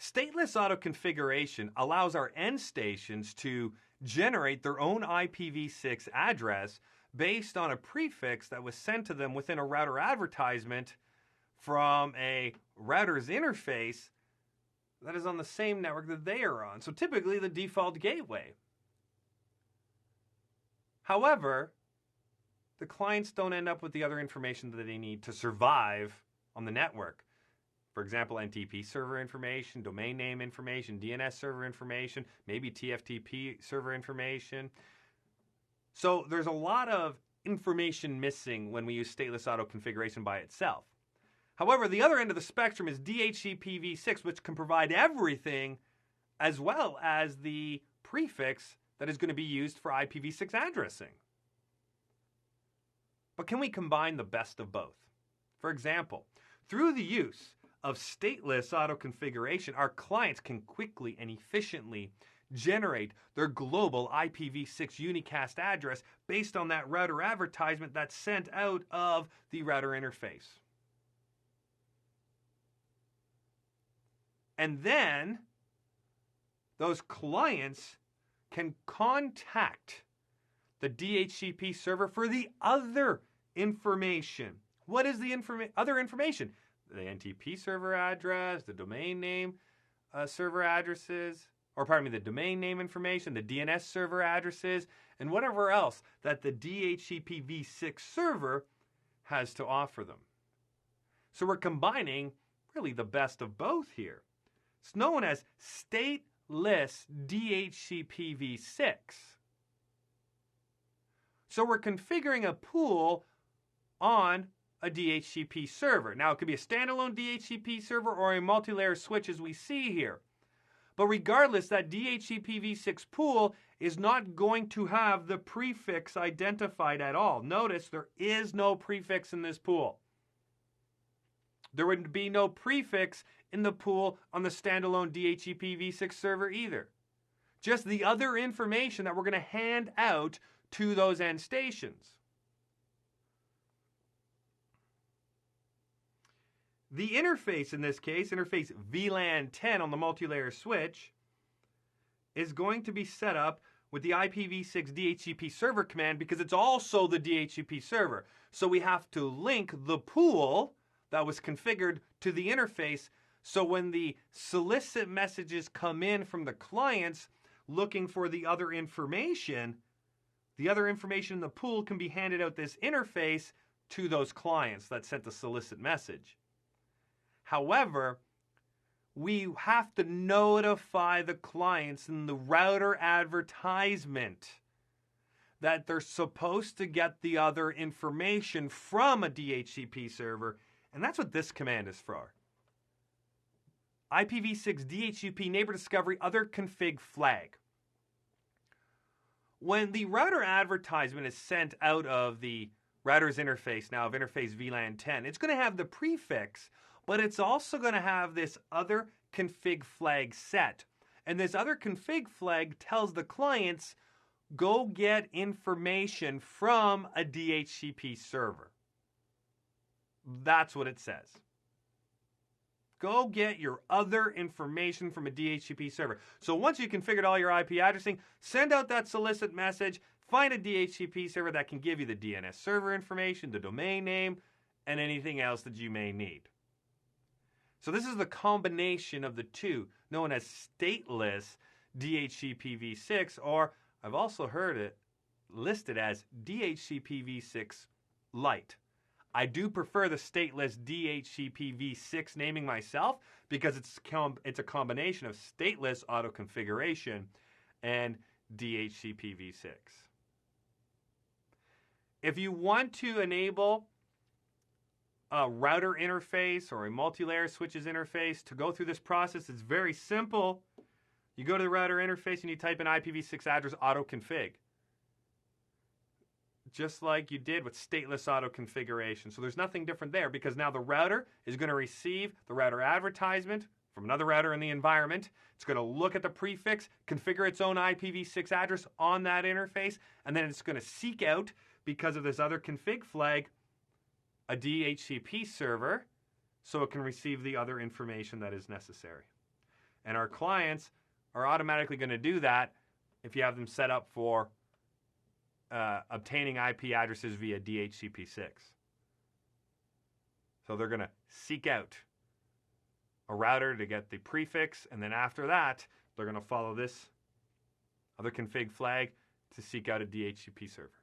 Stateless auto configuration allows our end stations to generate their own IPv6 address based on a prefix that was sent to them within a router advertisement from a router's interface that is on the same network that they are on. So typically the default gateway. However, the clients don't end up with the other information that they need to survive on the network. For example, NTP server information, domain name information, DNS server information, maybe TFTP server information. So there's a lot of information missing when we use stateless auto configuration by itself. However, the other end of the spectrum is DHCPv6, which can provide everything as well as the prefix that is going to be used for IPv6 addressing. But can we combine the best of both? For example, through the use of stateless auto configuration, our clients can quickly and efficiently generate their global IPv6 unicast address based on that router advertisement that's sent out of the router interface. And then those clients can contact the DHCP server for the other information. What is the other information? The NTP server address, the domain name server addresses, the domain name information, the DNS server addresses, and whatever else that the DHCPv6 server has to offer them. So we're combining really the best of both here. It's known as stateless DHCPv6. So we're configuring a pool on a DHCP server. Now, it could be a standalone DHCP server or a multi-layer switch as we see here. But regardless, that DHCPv6 pool is not going to have the prefix identified at all. Notice there is no prefix in this pool. There would be no prefix in the pool on the standalone DHCPv6 server either. Just the other information that we're going to hand out to those end stations. The interface in this case, interface VLAN 10 on the multi-layer switch, is going to be set up with the IPv6 DHCP server command because it's also the DHCP server. So we have to link the pool that was configured to the interface, so when the solicit messages come in from the clients looking for the other information in the pool can be handed out this interface to those clients that sent the solicit message. However, we have to notify the clients in the router advertisement that they're supposed to get the other information from a DHCP server, and that's what this command is for. IPv6 DHCP neighbor discovery other config flag. When the router advertisement is sent out of the router's interface, now of interface VLAN 10, it's going to have the prefix, but it's also going to have this other config flag set. And this other config flag tells the clients, go get information from a DHCP server. That's what it says. Go get your other information from a DHCP server. So once you configured all your IP addressing, send out that solicit message, find a DHCP server that can give you the DNS server information, the domain name, and anything else that you may need. So this is the combination of the two, known as stateless DHCPv6, or I've also heard it listed as DHCPv6 Lite. I do prefer the stateless DHCPv6 naming myself because it's a combination of stateless auto configuration and DHCPv6. If you want to enable a router interface or a multi-layer switches interface to go through this process, it's very simple. You go to the router interface and you type in IPv6 address auto config, just like you did with stateless auto configuration. So there's nothing different there because now the router is going to receive the router advertisement from another router in the environment. It's going to look at the prefix, configure its own IPv6 address on that interface, and then it's going to seek out, because of this other config flag, a DHCP server so it can receive the other information that is necessary. And our clients are automatically going to do that if you have them set up for obtaining IP addresses via DHCP6. So they're going to seek out a router to get the prefix, and then after that, they're going to follow this other config flag to seek out a DHCP server.